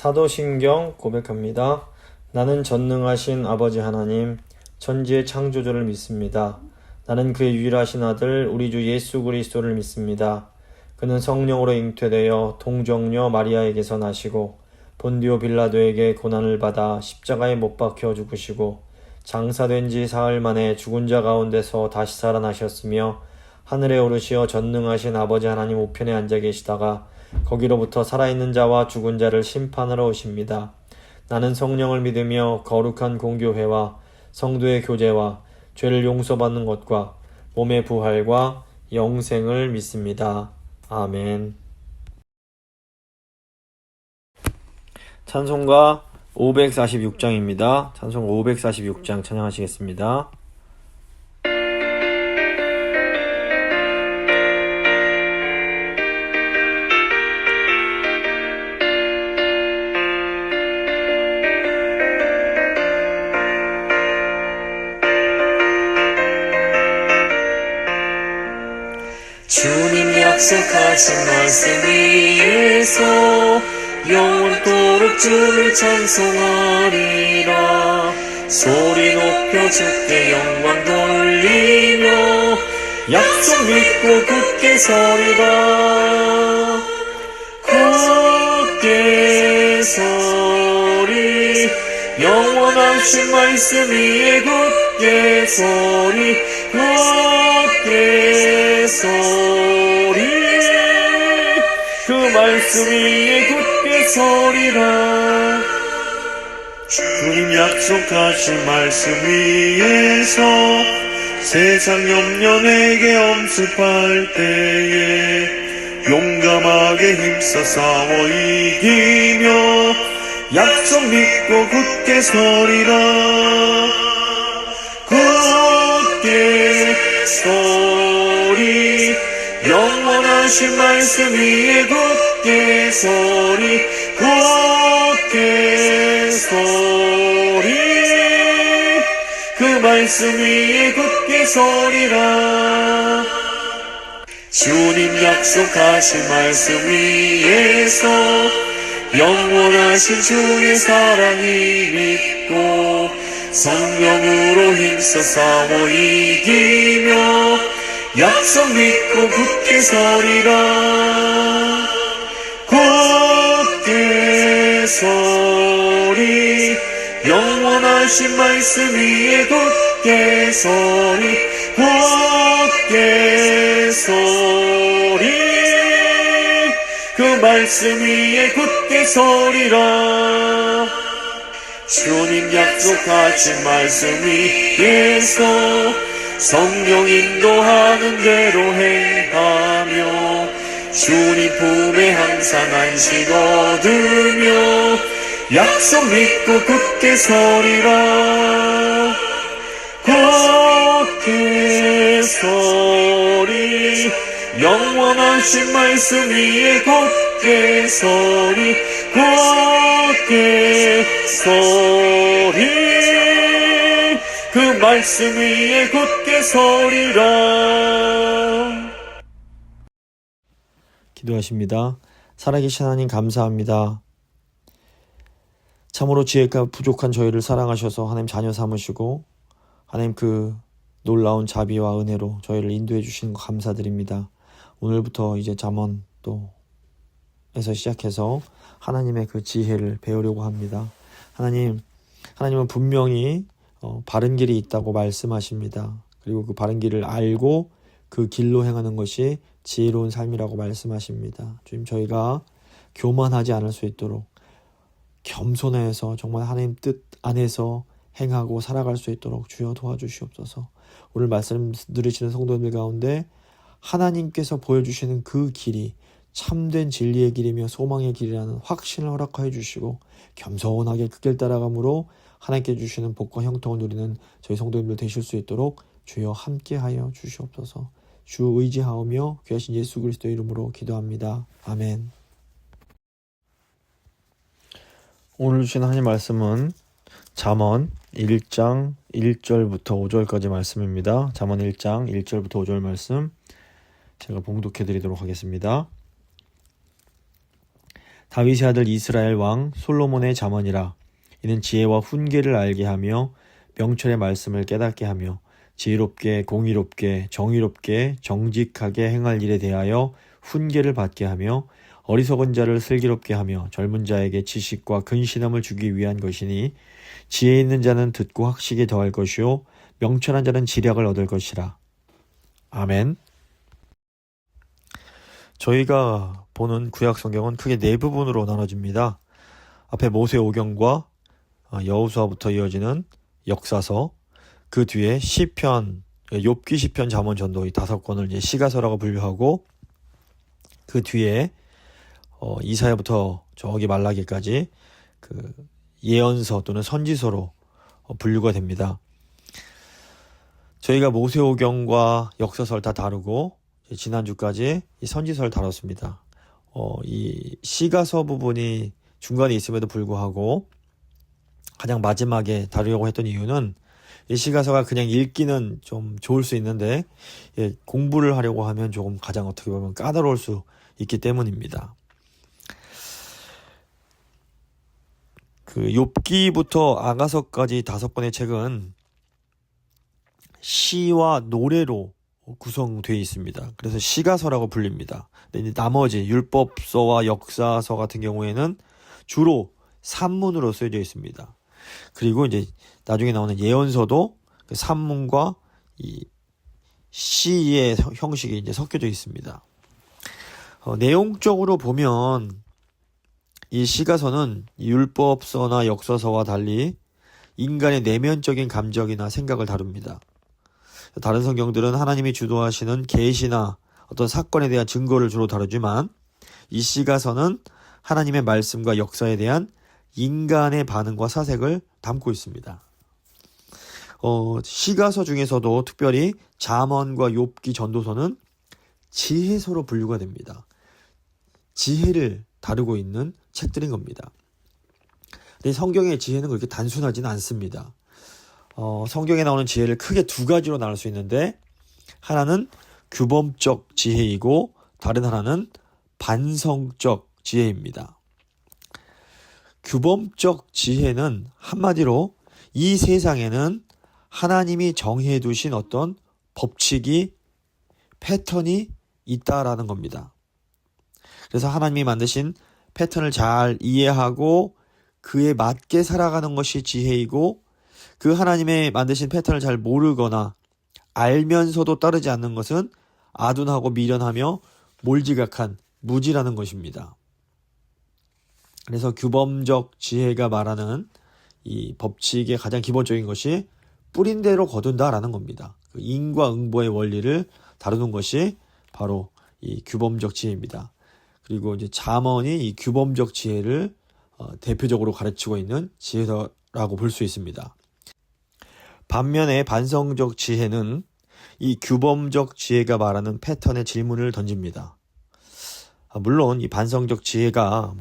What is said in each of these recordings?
사도신경 고백합니다. 나는 전능하신 아버지 하나님, 천지의 창조주를 믿습니다. 나는 그의 유일하신 아들 우리 주 예수 그리스도를 믿습니다. 그는 성령으로 잉태되어 동정녀 마리아에게서 나시고 본디오 빌라도에게 고난을 받아 십자가에 못 박혀 죽으시고 장사된 지 사흘 만에 죽은 자 가운데서 다시 살아나셨으며 하늘에 오르시어 전능하신 아버지 하나님 우편에 앉아 계시다가 거기로부터 살아있는 자와 죽은 자를 심판하러 오십니다. 나는 성령을 믿으며 거룩한 공교회와 성도의 교제와 죄를 용서받는 것과 몸의 부활과 영생을 믿습니다. 아멘. 찬송가 546장입니다. 찬송가 546장 찬양하시겠습니다. 주님 약속하신 말씀 위에서 영원토록 주를 찬송하리라. 소리 높여 주께 영광 돌리며 약속 믿고 굳게 서리라. 굳게 서리 영원하신 말씀 위에 굳게 서리 굳게 서리 그 말씀 위에 굳게 서리라. 주님 약속하신 말씀 위에서 세상 염려 내게 엄습할 때에 용감하게 힘써 싸워 이기며 약속 믿고 굳게 서리라. 굳게 서리 영원하신 말씀 위에 굳게 서리 굳게 서리 그 말씀 위에 굳게 서리라. 주님 약속하신 말씀 위에서 영원하신 주의 사랑이 믿고 성령으로 힘써 싸워 이기며 약속 믿고 굳게 서리라. 굳게 서리 영원하신 말씀 위에 굳게 서리 굳게 서리 그 말씀 위에 굳게 서리라. 주님 약속하신 말씀 위에서 성령 인도하는 대로 행하며 주님 품에 항상 안식 얻으며 약속 믿고 굳게 서리라. 굳게 서리 영원하신 말씀 위에 굳게 서리 굳게 서리 그 말씀 위에 굳게 서리라. 기도하십니다. 살아계신 하나님 감사합니다. 참으로 지혜가 부족한 저희를 사랑하셔서 하나님 자녀 삼으시고 하나님 그 놀라운 자비와 은혜로 저희를 인도해 주시는 거 감사드립니다. 오늘부터 이제 잠언 또 에서 시작해서 하나님의 그 지혜를 배우려고 합니다. 하나님은 분명히 바른 길이 있다고 말씀하십니다. 그리고 그 바른 길을 알고 그 길로 행하는 것이 지혜로운 삶이라고 말씀하십니다. 주님, 저희가 교만하지 않을 수 있도록 겸손해서 정말 하나님 뜻 안에서 행하고 살아갈 수 있도록 주여 도와주시옵소서. 오늘 말씀 들으시는 성도님들 가운데 하나님께서 보여주시는 그 길이 참된 진리의 길이며 소망의 길이라는 확신을 허락하여 주시고 겸손하게 그 길 따라감으로 하나님께 주시는 복과 형통을 누리는 저희 성도님들 되실 수 있도록 주여 함께하여 주시옵소서. 주 의지하오며 귀하신 예수 그리스도의 이름으로 기도합니다. 아멘. 오늘 주신 하나님 말씀은 잠언 1장 1절부터 5절까지 말씀입니다. 잠언 1장 1절부터 5절 말씀 제가 봉독해 드리도록 하겠습니다. 다윗의 아들 이스라엘 왕 솔로몬의 잠언이라. 이는 지혜와 훈계를 알게 하며 명철의 말씀을 깨닫게 하며 지혜롭게 공의롭게 정의롭게 정직하게 행할 일에 대하여 훈계를 받게 하며 어리석은 자를 슬기롭게 하며 젊은 자에게 지식과 근신함을 주기 위한 것이니 지혜 있는 자는 듣고 학식에 더할 것이요 명철한 자는 지략을 얻을 것이라. 아멘. 저희가 보는 구약 성경은 크게 네 부분으로 나눠집니다. 앞에 모세오경과 여호수아부터 이어지는 역사서, 그 뒤에 시편, 욥기, 시편, 잠언, 전도 이 5권을 이제 시가서라고 분류하고, 그 뒤에 이사야부터 저기 말라기까지 그 예언서 또는 선지서로 분류가 됩니다. 저희가 모세오경과 역사서를 다 다루고 지난주까지 이 선지서를 다뤘습니다. 이 시가서 부분이 중간에 있음에도 불구하고 가장 마지막에 다루려고 했던 이유는 이 시가서가 그냥 읽기는 좀 좋을 수 있는데 공부를 하려고 하면 조금 가장 어떻게 보면 까다로울 수 있기 때문입니다. 그 욥기부터 아가서까지 5권의 책은 시와 노래로 구성되어 있습니다. 그래서 시가서라고 불립니다. 근데 이제 나머지 율법서와 역사서 같은 경우에는 주로 산문으로 쓰여져 있습니다. 그리고 이제 나중에 나오는 예언서도 그 산문과 이 시의 형식이 이제 섞여져 있습니다. 내용적으로 보면 이 시가서는 율법서나 역사서와 달리 인간의 내면적인 감정이나 생각을 다룹니다. 다른 성경들은 하나님이 주도하시는 계시나 어떤 사건에 대한 증거를 주로 다루지만 이 시가서는 하나님의 말씀과 역사에 대한 인간의 반응과 사색을 담고 있습니다. 시가서 중에서도 특별히 잠언과 욥기, 전도서는 지혜서로 분류가 됩니다. 지혜를 다루고 있는 책들인 겁니다. 근데 성경의 지혜는 그렇게 단순하지는 않습니다. 성경에 나오는 지혜를 크게 2가지로 나눌 수 있는데 하나는 규범적 지혜이고 다른 하나는 반성적 지혜입니다. 규범적 지혜는 한마디로 이 세상에는 하나님이 정해 두신 어떤 법칙이 패턴이 있다라는 겁니다. 그래서 하나님이 만드신 패턴을 잘 이해하고 그에 맞게 살아가는 것이 지혜이고 그 하나님의 만드신 패턴을 잘 모르거나 알면서도 따르지 않는 것은 아둔하고 미련하며 몰지각한 무지라는 것입니다. 그래서 규범적 지혜가 말하는 이 법칙의 가장 기본적인 것이 뿌린 대로 거둔다라는 겁니다. 그 인과응보의 원리를 다루는 것이 바로 이 규범적 지혜입니다. 그리고 이제 잠언이 이 규범적 지혜를 대표적으로 가르치고 있는 지혜서라고 볼 수 있습니다. 반면에 반성적 지혜는 이 규범적 지혜가 말하는 패턴의 질문을 던집니다. 물론 이 반성적 지혜가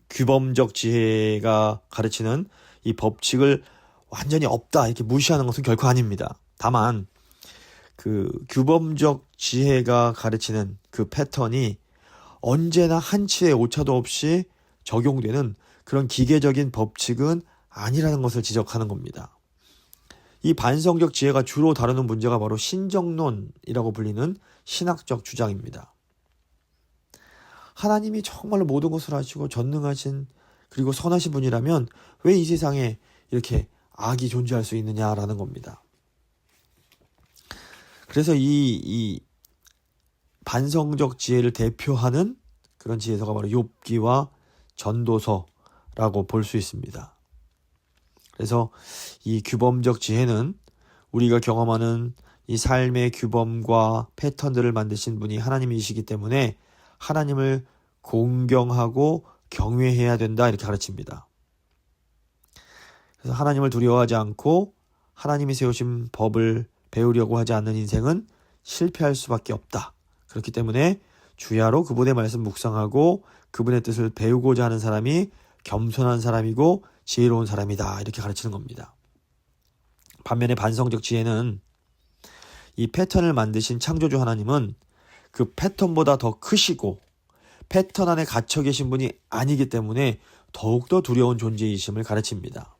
규범적 지혜가 가르치는 이 법칙을 완전히 없다 이렇게 무시하는 것은 결코 아닙니다. 다만 그 규범적 지혜가 가르치는 그 패턴이 언제나 한치의 오차도 없이 적용되는 그런 기계적인 법칙은 아니라는 것을 지적하는 겁니다. 이 반성적 지혜가 주로 다루는 문제가 바로 신정론이라고 불리는 신학적 주장입니다. 하나님이 정말로 모든 것을 아시고 전능하신 그리고 선하신 분이라면 왜 이 세상에 이렇게 악이 존재할 수 있느냐라는 겁니다. 그래서 이 반성적 지혜를 대표하는 그런 지혜서가 바로 욥기와 전도서라고 볼 수 있습니다. 그래서 이 규범적 지혜는 우리가 경험하는 이 삶의 규범과 패턴들을 만드신 분이 하나님이시기 때문에 하나님을 공경하고 경외해야 된다 이렇게 가르칩니다. 그래서 하나님을 두려워하지 않고 하나님이 세우신 법을 배우려고 하지 않는 인생은 실패할 수밖에 없다. 그렇기 때문에 주야로 그분의 말씀 묵상하고 그분의 뜻을 배우고자 하는 사람이 겸손한 사람이고 지혜로운 사람이다 이렇게 가르치는 겁니다. 반면에 반성적 지혜는 이 패턴을 만드신 창조주 하나님은 그 패턴보다 더 크시고 패턴 안에 갇혀 계신 분이 아니기 때문에 더욱더 두려운 존재이심을 가르칩니다.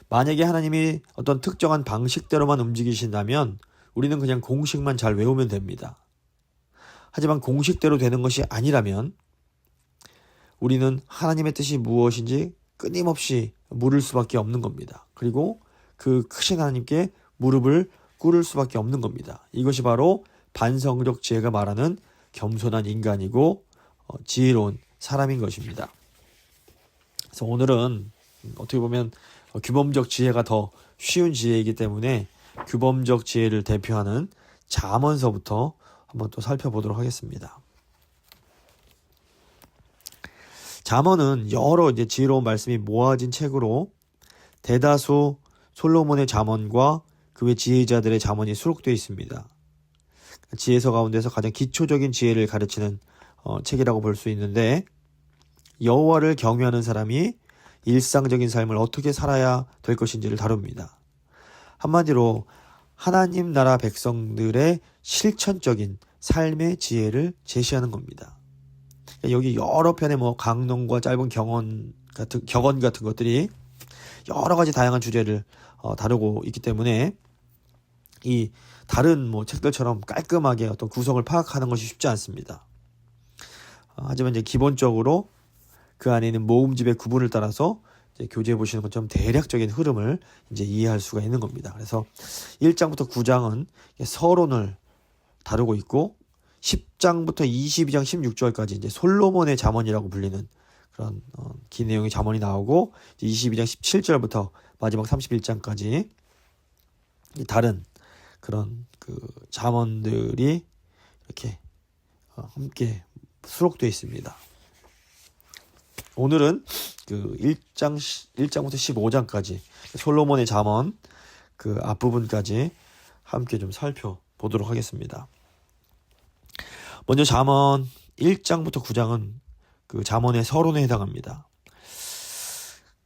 만약에 하나님이 어떤 특정한 방식대로만 움직이신다면 우리는 그냥 공식만 잘 외우면 됩니다. 하지만 공식대로 되는 것이 아니라면 우리는 하나님의 뜻이 무엇인지 끊임없이 물을 수밖에 없는 겁니다. 그리고 그 크신 하나님께 무릎을 꿇을 수밖에 없는 겁니다. 이것이 바로 반성적 지혜가 말하는 겸손한 인간이고 지혜로운 사람인 것입니다. 그래서 오늘은 어떻게 보면 규범적 지혜가 더 쉬운 지혜이기 때문에 규범적 지혜를 대표하는 잠언서부터 한번 또 살펴보도록 하겠습니다. 잠언은 여러 지혜로운 말씀이 모아진 책으로 대다수 솔로몬의 잠언과 그 외 지혜자들의 잠언이 수록되어 있습니다. 지혜서 가운데서 가장 기초적인 지혜를 가르치는 책이라고 볼 수 있는데, 여호와를 경외하는 사람이 일상적인 삶을 어떻게 살아야 될 것인지를 다룹니다. 한마디로 하나님 나라 백성들의 실천적인 삶의 지혜를 제시하는 겁니다. 여기 여러 편의 강론과 짧은 격언 같은 것들이 여러 가지 다양한 주제를 다루고 있기 때문에 이 다른 책들처럼 깔끔하게 어떤 구성을 파악하는 것이 쉽지 않습니다. 하지만 기본적으로 그 안에 있는 모음집의 구분을 따라서 교재에 보시는 것처럼 대략적인 흐름을 이해할 수가 있는 겁니다. 그래서 1장부터 9장은 서론을 다루고 있고 10장부터 22장 16절까지 솔로몬의 잠언이라고 불리는 그런 긴 내용의 잠언이 나오고 22장 17절부터 마지막 31장까지 다른 그런 그 잠언들이 이렇게 함께 수록되어 있습니다. 오늘은 그 1장부터 15장까지 솔로몬의 잠언 그 앞부분까지 함께 좀 살펴보도록 하겠습니다. 먼저 잠언 1장부터 9장은 그 잠언의 서론에 해당합니다.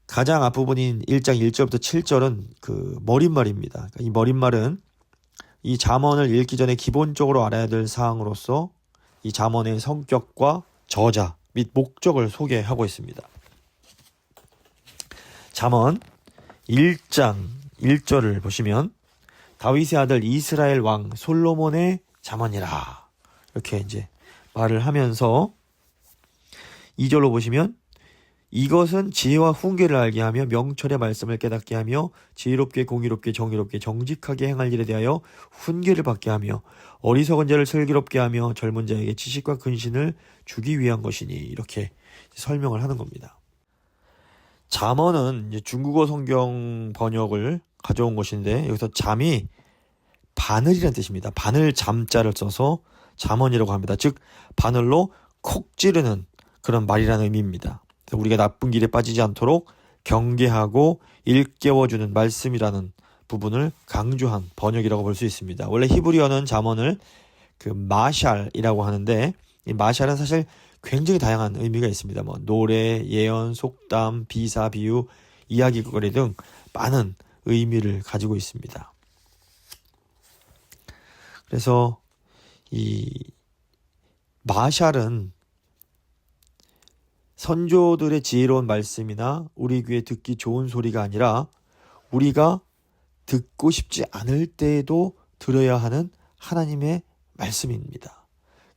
가장 앞부분인 1장 1절부터 7절은 그 머릿말입니다. 이 머릿말은 이 잠언을 읽기 전에 기본적으로 알아야 될 사항으로서 이 잠언의 성격과 저자 및 목적을 소개하고 있습니다. 잠언 1장 1절을 보시면 다윗의 아들 이스라엘 왕 솔로몬의 잠언이라 이렇게 말을 하면서 2절로 보시면 이것은 지혜와 훈계를 알게 하며 명철의 말씀을 깨닫게 하며 지혜롭게 공의롭게 정의롭게 정직하게 행할 일에 대하여 훈계를 받게 하며 어리석은 자를 슬기롭게 하며 젊은 자에게 지식과 근신을 주기 위한 것이니 이렇게 설명을 하는 겁니다. 잠언은 중국어 성경 번역을 가져온 것인데 여기서 잠이 바늘이라는 뜻입니다. 바늘 잠자를 써서 잠언이라고 합니다. 즉 바늘로 콕 찌르는 그런 말이라는 의미입니다. 우리가 나쁜 길에 빠지지 않도록 경계하고 일깨워주는 말씀이라는 부분을 강조한 번역이라고 볼 수 있습니다. 원래 히브리어는 잠언을 그 마샬이라고 하는데 이 마샬은 사실 굉장히 다양한 의미가 있습니다. 노래, 예언, 속담, 비사, 비유, 이야기거리 등 많은 의미를 가지고 있습니다. 그래서 이 마샬은 선조들의 지혜로운 말씀이나 우리 귀에 듣기 좋은 소리가 아니라 우리가 듣고 싶지 않을 때에도 들어야 하는 하나님의 말씀입니다.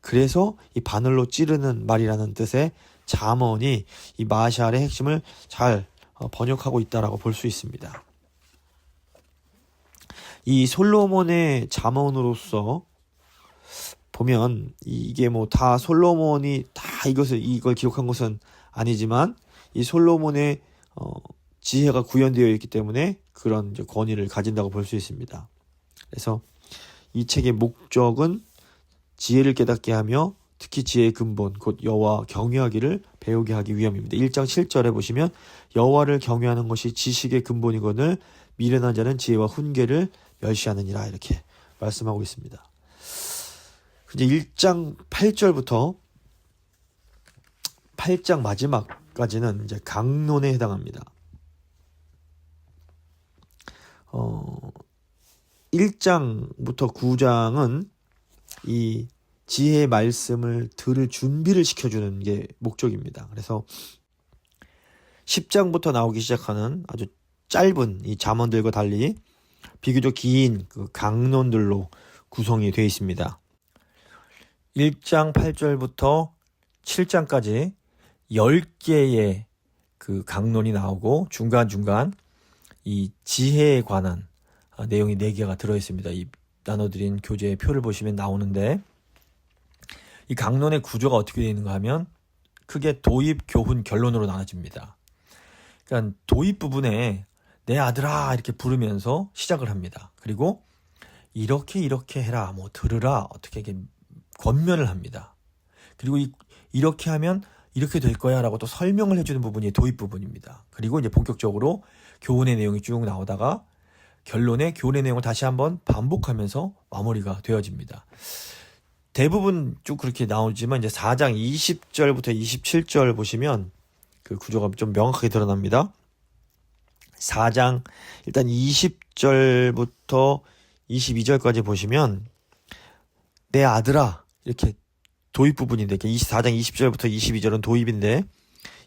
그래서 이 바늘로 찌르는 말이라는 뜻의 잠언이 이 마샬의 핵심을 잘 번역하고 있다라고 볼 수 있습니다. 이 솔로몬의 잠언으로서 보면 이게 다 솔로몬이 다 이걸 기록한 것은 아니지만 이 솔로몬의 지혜가 구현되어 있기 때문에 그런 권위를 가진다고 볼 수 있습니다. 그래서 이 책의 목적은 지혜를 깨닫게 하며 특히 지혜의 근본 곧 여호와 경외하기를 배우게 하기 위함입니다. 1장 7절에 보시면 여호와를 경외하는 것이 지식의 근본이거늘 미련한 자는 지혜와 훈계를 멸시하느니라 이렇게 말씀하고 있습니다. 이제 1장 8절부터 8장 마지막까지는 이제 강론에 해당합니다. 1장부터 9장은 이 지혜의 말씀을 들을 준비를 시켜주는 게 목적입니다. 그래서 10장부터 나오기 시작하는 아주 짧은 이 잠언들과 달리 비교적 긴 그 강론들로 구성이 되어 있습니다. 1장 8절부터 7장까지 10개의 그 강론이 나오고 중간중간 이 지혜에 관한 내용이 4개가 들어있습니다. 이 나눠드린 교재의 표를 보시면 나오는데, 이 강론의 구조가 어떻게 되어 있는가 하면 크게 도입, 교훈, 결론으로 나눠집니다. 그러니까 도입 부분에 내 아들아 이렇게 부르면서 시작을 합니다. 그리고 이렇게 해라, 뭐 들으라, 어떻게 이렇게 권면을 합니다. 그리고 이렇게 하면 이렇게 될 거야 라고 또 설명을 해주는 부분이 도입 부분입니다. 그리고 이제 본격적으로 교훈의 내용이 쭉 나오다가 결론에 교훈의 내용을 다시 한번 반복하면서 마무리가 되어집니다. 대부분 쭉 그렇게 나오지만 이제 4장 20절부터 27절 보시면 그 구조가 좀 명확하게 드러납니다. 4장 일단 20절부터 22절까지 보시면 내 아들아 이렇게 도입 부분인데, 4장 20절부터 22절은 도입인데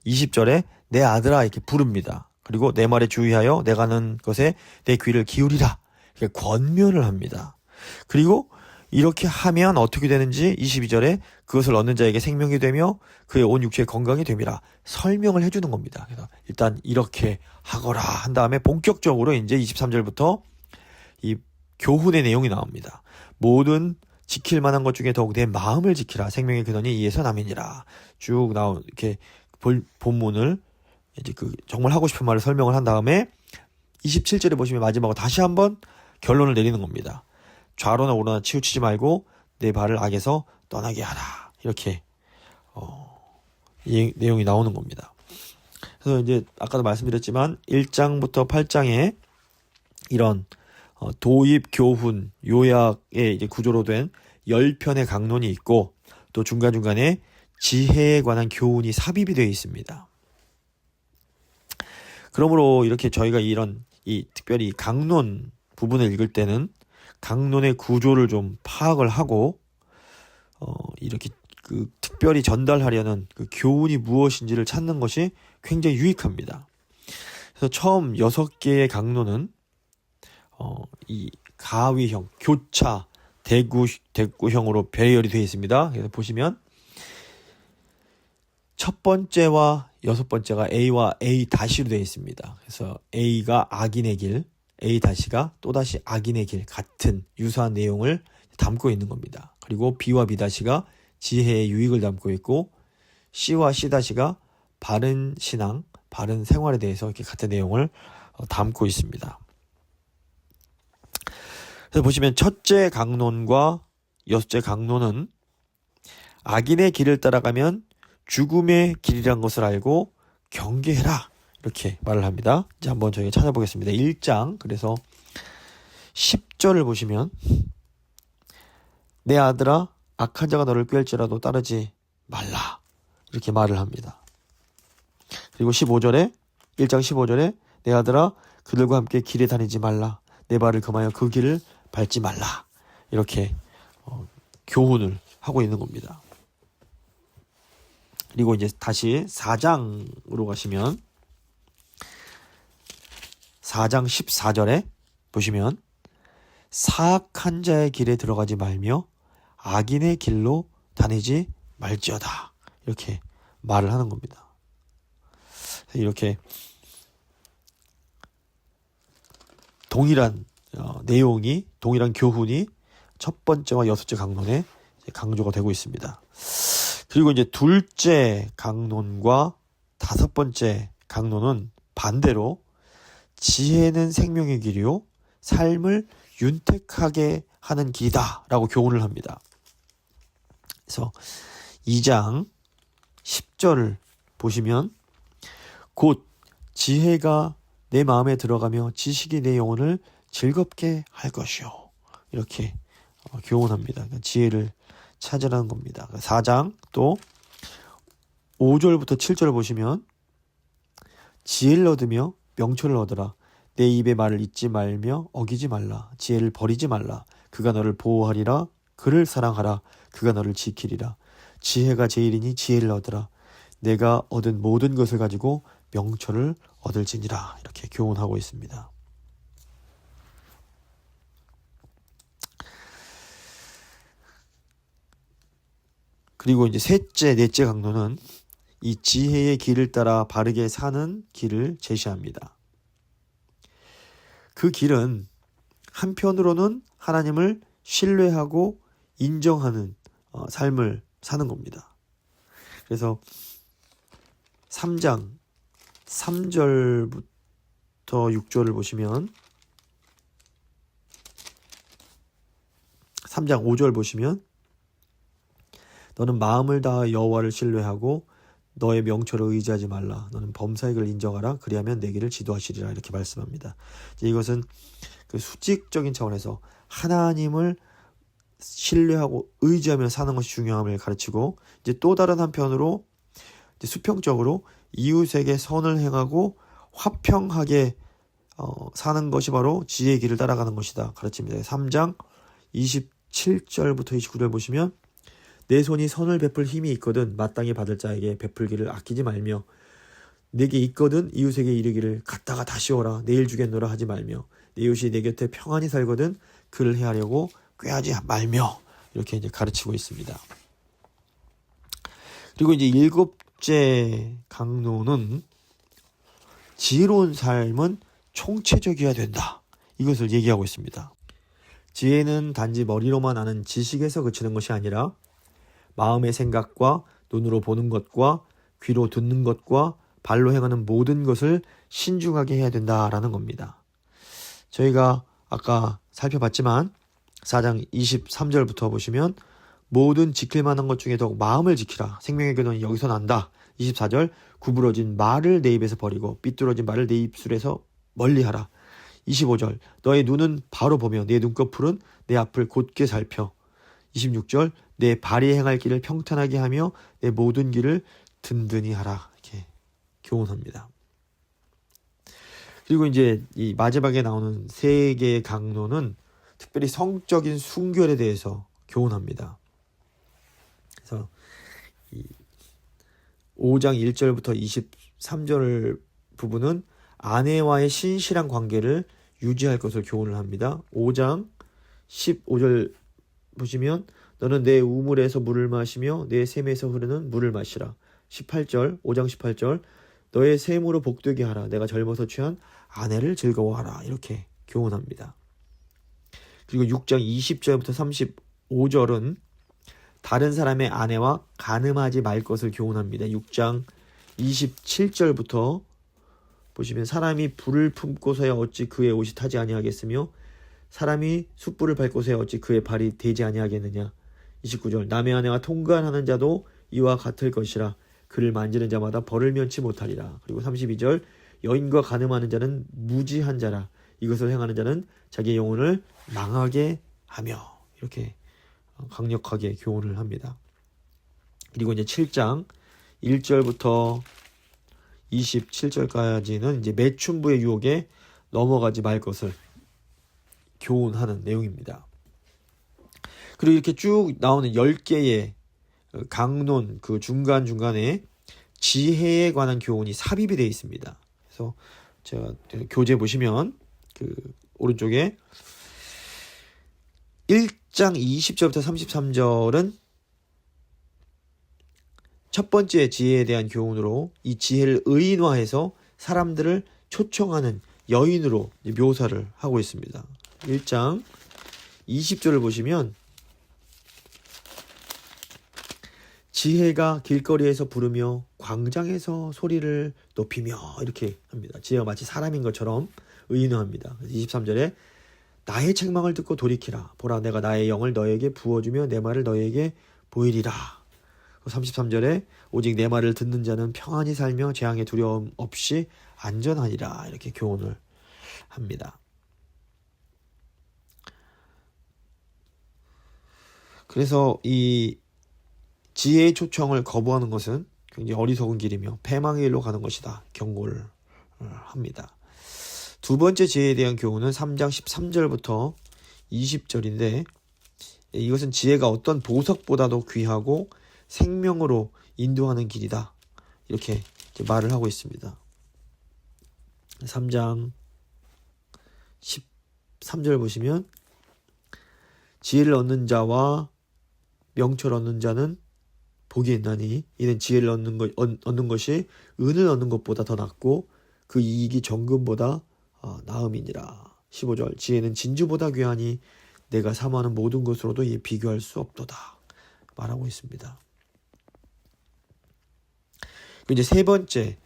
20절에 내 아들아 이렇게 부릅니다. 그리고 내 말에 주의하여 내가 하는 것에 내 귀를 기울이라 이렇게 권면을 합니다. 그리고 이렇게 하면 어떻게 되는지 22절에 그것을 얻는 자에게 생명이 되며 그의 온 육체의 건강이 됨이라 설명을 해주는 겁니다. 그래서 일단 이렇게 하거라 한 다음에 본격적으로 이제 23절부터 이 교훈의 내용이 나옵니다. 모든 지킬 만한 것 중에 더욱 내 마음을 지키라. 생명의 근원이 이에서 남이니라. 쭉 나온 이렇게 본문을 이제 그 정말 하고 싶은 말을 설명을 한 다음에 27절에 보시면 마지막으로 다시 한번 결론을 내리는 겁니다. 좌로나 우로나 치우치지 말고 내 발을 악에서 떠나게 하라. 이렇게 이 내용이 나오는 겁니다. 그래서 이제 아까도 말씀드렸지만 1장부터 8장에 이런 도입, 교훈, 요약의 이제 구조로 된 10편의 강론이 있고 또 중간중간에 지혜에 관한 교훈이 삽입이 되어 있습니다. 그러므로 이렇게 저희가 이 특별히 강론 부분을 읽을 때는 강론의 구조를 좀 파악을 하고 이렇게 그 특별히 전달하려는 그 교훈이 무엇인지를 찾는 것이 굉장히 유익합니다. 그래서 처음 6개의 강론은 이 가위형, 교차, 대구형으로 배열이 되어 있습니다. 그래서 보시면 첫 번째와 6번째가 A와 A 다시로 되어 있습니다. 그래서 A가 악인의 길, A 다시가 또다시 악인의 길, 같은 유사한 내용을 담고 있는 겁니다. 그리고 B와 B 다시가 지혜의 유익을 담고 있고 C와 C 다시가 바른 신앙, 바른 생활에 대해서 이렇게 같은 내용을 담고 있습니다. 그래서 보시면 첫째 강론과 6째 강론은 악인의 길을 따라가면 죽음의 길이란 것을 알고 경계해라 이렇게 말을 합니다. 이제 한번 저희가 찾아보겠습니다. 1장 그래서 10절을 보시면 내 아들아 악한 자가 너를 꾀할지라도 따르지 말라 이렇게 말을 합니다. 그리고 15절에 1장 15절에 내 아들아 그들과 함께 길에 다니지 말라 내 발을 금하여 그 길을 밟지 말라 이렇게 교훈을 하고 있는 겁니다. 그리고 이제 다시 4장으로 가시면 4장 14절에 보시면 사악한 자의 길에 들어가지 말며 악인의 길로 다니지 말지어다 이렇게 말을 하는 겁니다. 이렇게 동일한 내용이 동일한 교훈이 첫 번째와 6째 강론에 강조가 되고 있습니다. 그리고 이제 둘째 강론과 5번째 강론은 반대로 지혜는 생명의 길이요 삶을 윤택하게 하는 길이다 라고 교훈을 합니다. 그래서 2장 10절을 보시면 곧 지혜가 내 마음에 들어가며 지식이 내 영혼을 즐겁게 할 것이요 이렇게 교훈합니다. 그러니까 지혜를 찾으라는 겁니다. 4장 또 5절부터 7절을 보시면 지혜를 얻으며 명철을 얻으라 내 입의 말을 잊지 말며 어기지 말라 지혜를 버리지 말라 그가 너를 보호하리라 그를 사랑하라. 그가 너를 지키리라. 지혜가 제일이니 지혜를 얻으라. 내가 얻은 모든 것을 가지고 명철을 얻을지니라. 이렇게 교훈하고 있습니다. 그리고 이제 넷째 강론은 이 지혜의 길을 따라 바르게 사는 길을 제시합니다. 그 길은 한편으로는 하나님을 신뢰하고 인정하는 삶을 사는 겁니다. 그래서 3장 3절부터 6절을 보시면 3장 5절 보시면 너는 마음을 다하여 여호와를 신뢰하고 너의 명철을 의지하지 말라. 너는 범사의 길을 인정하라. 그리하면 내 길을 지도하시리라. 이렇게 말씀합니다. 이것은 그 수직적인 차원에서 하나님을 신뢰하고 의지하며 사는 것이 중요함을 가르치고, 이제 또 다른 한편으로 이제 수평적으로 이웃에게 선을 행하고 화평하게 사는 것이 바로 지혜의 길을 따라가는 것이다 가르칩니다. 3장 27절부터 29절 보시면 내 손이 선을 베풀 힘이 있거든 마땅히 받을 자에게 베풀기를 아끼지 말며 내게 있거든 이웃에게 이르기를 갔다가 다시 오라 내일 주겠노라 하지 말며 내 이웃이 내 곁에 평안히 살거든 그를 해하려고 꾀하지 말며, 이렇게 이제 가르치고 있습니다. 그리고 이제 7째 강론은 지혜로운 삶은 총체적이어야 된다, 이것을 얘기하고 있습니다. 지혜는 단지 머리로만 아는 지식에서 그치는 것이 아니라 마음의 생각과 눈으로 보는 것과 귀로 듣는 것과 발로 행하는 모든 것을 신중하게 해야 된다라는 겁니다. 저희가 아까 살펴봤지만 4장 23절부터 보시면 모든 지킬 만한 것 중에 더욱 마음을 지키라. 생명의 근원이 여기서 난다. 24절 구부러진 말을 내 입에서 버리고 삐뚤어진 말을 내 입술에서 멀리하라. 25절 너의 눈은 바로 보며 내 눈꺼풀은 내 앞을 곧게 살펴. 26절 내 발이 행할 길을 평탄하게 하며 내 모든 길을 든든히 하라. 이렇게 교훈합니다. 그리고 이제 이 마지막에 나오는 3개의 강론은 특별히 성적인 순결에 대해서 교훈합니다. 그래서 이 5장 1절부터 23절 부분은 아내와의 신실한 관계를 유지할 것을 교훈을 합니다. 5장 15절 보시면 너는 내 우물에서 물을 마시며 내 샘에서 흐르는 물을 마시라. 18절 5장 18절 너의 샘으로 복되게 하라. 내가 젊어서 취한 아내를 즐거워하라. 이렇게 교훈합니다. 그리고 6장 20절부터 35절은 다른 사람의 아내와 간음하지 말 것을 교훈합니다. 6장 27절부터 보시면 사람이 불을 품고서야 어찌 그의 옷이 타지 아니하겠으며 사람이 숯불을 밟고서야 어찌 그의 발이 되지 아니하겠느냐. 29절 남의 아내와 통관하는 자도 이와 같을 것이라. 그를 만지는 자마다 벌을 면치 못하리라. 그리고 32절 여인과 간음하는 자는 무지한 자라. 이것을 행하는 자는 자기의 영혼을 망하게 하며, 이렇게 강력하게 교훈을 합니다. 그리고 이제 7장 1절부터 27절까지는 이제 매춘부의 유혹에 넘어가지 말 것을 교훈하는 내용입니다. 그리고 이렇게 쭉 나오는 10개의 강론 그 중간중간에 지혜에 관한 교훈이 삽입이 되어 있습니다. 그래서 제가 교재 보시면 그 오른쪽에 1장 20절부터 33절은 첫 번째 지혜에 대한 교훈으로 이 지혜를 의인화해서 사람들을 초청하는 여인으로 묘사를 하고 있습니다. 1장 20절을 보시면 지혜가 길거리에서 부르며 광장에서 소리를 높이며, 이렇게 합니다. 지혜가 마치 사람인 것처럼 의인화합니다. 23절에 나의 책망을 듣고 돌이키라. 보라 내가 나의 영을 너에게 부어주며 내 말을 너에게 보이리라. 33절에 오직 내 말을 듣는 자는 평안히 살며 재앙의 두려움 없이 안전하니라. 이렇게 교훈을 합니다. 그래서 이 지혜의 초청을 거부하는 것은 굉장히 어리석은 길이며 패망의 길로 가는 것이다 경고를 합니다. 두 번째 지혜에 대한 교훈은 3장 13절부터 20절인데 이것은 지혜가 어떤 보석보다도 귀하고 생명으로 인도하는 길이다. 이렇게 이제 말을 하고 있습니다. 3장 13절 보시면 지혜를 얻는 자와 명철 얻는 자는 복이 있나니 이는 지혜를 얻는 것이 은을 얻는 것보다 더 낫고 그 이익이 정금보다 나음이니라. 15절 지혜는 진주보다 귀하니 내가 사모하는 모든 것으로도 이에 비교할 수 없도다. 말하고 있습니다. 이제 세 번째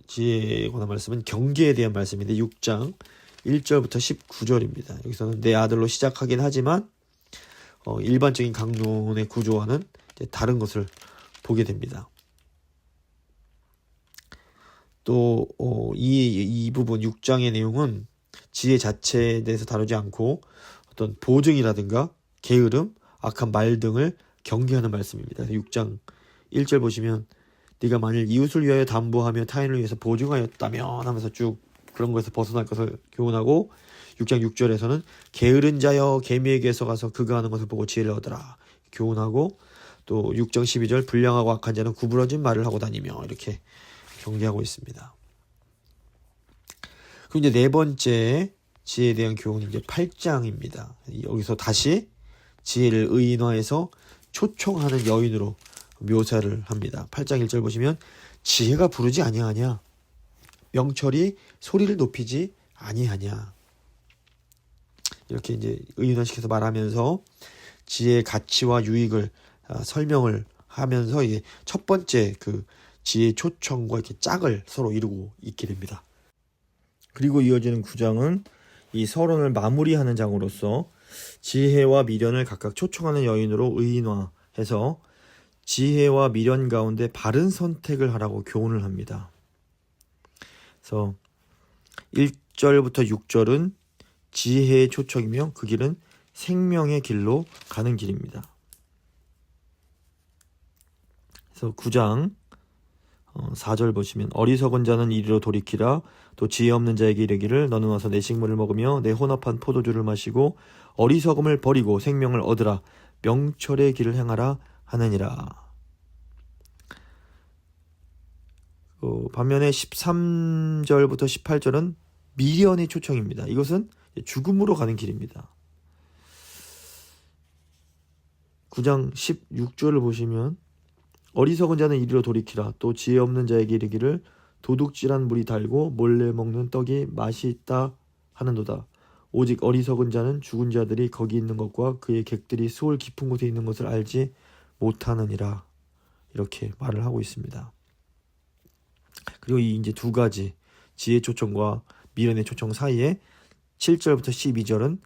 지혜에 관한 말씀은 경계에 대한 말씀인데 6장 1절부터 19절입니다. 여기서는 내 아들로 시작하긴 하지만 일반적인 강론의 구조와는 이제 다른 것을 보게 됩니다. 또 이 부분 6장의 내용은 지혜 자체에 대해서 다루지 않고 어떤 보증이라든가 게으름, 악한 말 등을 경계하는 말씀입니다. 6장 1절 보시면 네가 만일 이웃을 위하여 담보하며 타인을 위해서 보증하였다면 하면서 쭉 그런 것에서 벗어날 것을 교훈하고 6장 6절에서는 게으른 자여 개미에게서 가서 그가 하는 것을 보고 지혜를 얻으라 교훈하고 또 6장 12절 불량하고 악한 자는 구부러진 말을 하고 다니며 이렇게 경계하고 있습니다. 그리고 이제 네 번째 지혜에 대한 교훈이 이제 8장입니다. 여기서 다시 지혜를 의인화해서 초청하는 여인으로 묘사를 합니다. 8장 1절 보시면 지혜가 부르지 아니하냐 명철이 소리를 높이지 아니하냐 이렇게 이제 의인화시켜서 말하면서 지혜의 가치와 유익을 설명을 하면서 이게 첫 번째 그 지혜의 초청과 이렇게 짝을 서로 이루고 있게 됩니다. 그리고 이어지는 9장은 이 서론을 마무리하는 장으로서 지혜와 미련을 각각 초청하는 여인으로 의인화해서 지혜와 미련 가운데 바른 선택을 하라고 교훈을 합니다. 그래서 1절부터 6절은 지혜의 초청이며 그 길은 생명의 길로 가는 길입니다. 그래서 9장 4절 보시면 어리석은 자는 이리로 돌이키라 또 지혜 없는 자에게 이르기를 너는 와서 내 식물을 먹으며 내 혼합한 포도주를 마시고 어리석음을 버리고 생명을 얻으라 명철의 길을 행하라 하느니라. 반면에 13절부터 18절은 미련의 초청입니다. 이것은 죽음으로 가는 길입니다. 9장 16절을 보시면 어리석은 자는 이리로 돌이키라 또 지혜 없는 자에게 이르기를 도둑질한 물이 달고 몰래 먹는 떡이 맛이 있다 하는도다. 오직 어리석은 자는 죽은 자들이 거기 있는 것과 그의 객들이 수월 깊은 곳에 있는 것을 알지 못하느니라. 이렇게 말을 하고 있습니다. 그리고 이 이제 두 가지 지혜 초청과 미련의 초청 사이에 7절부터 12절은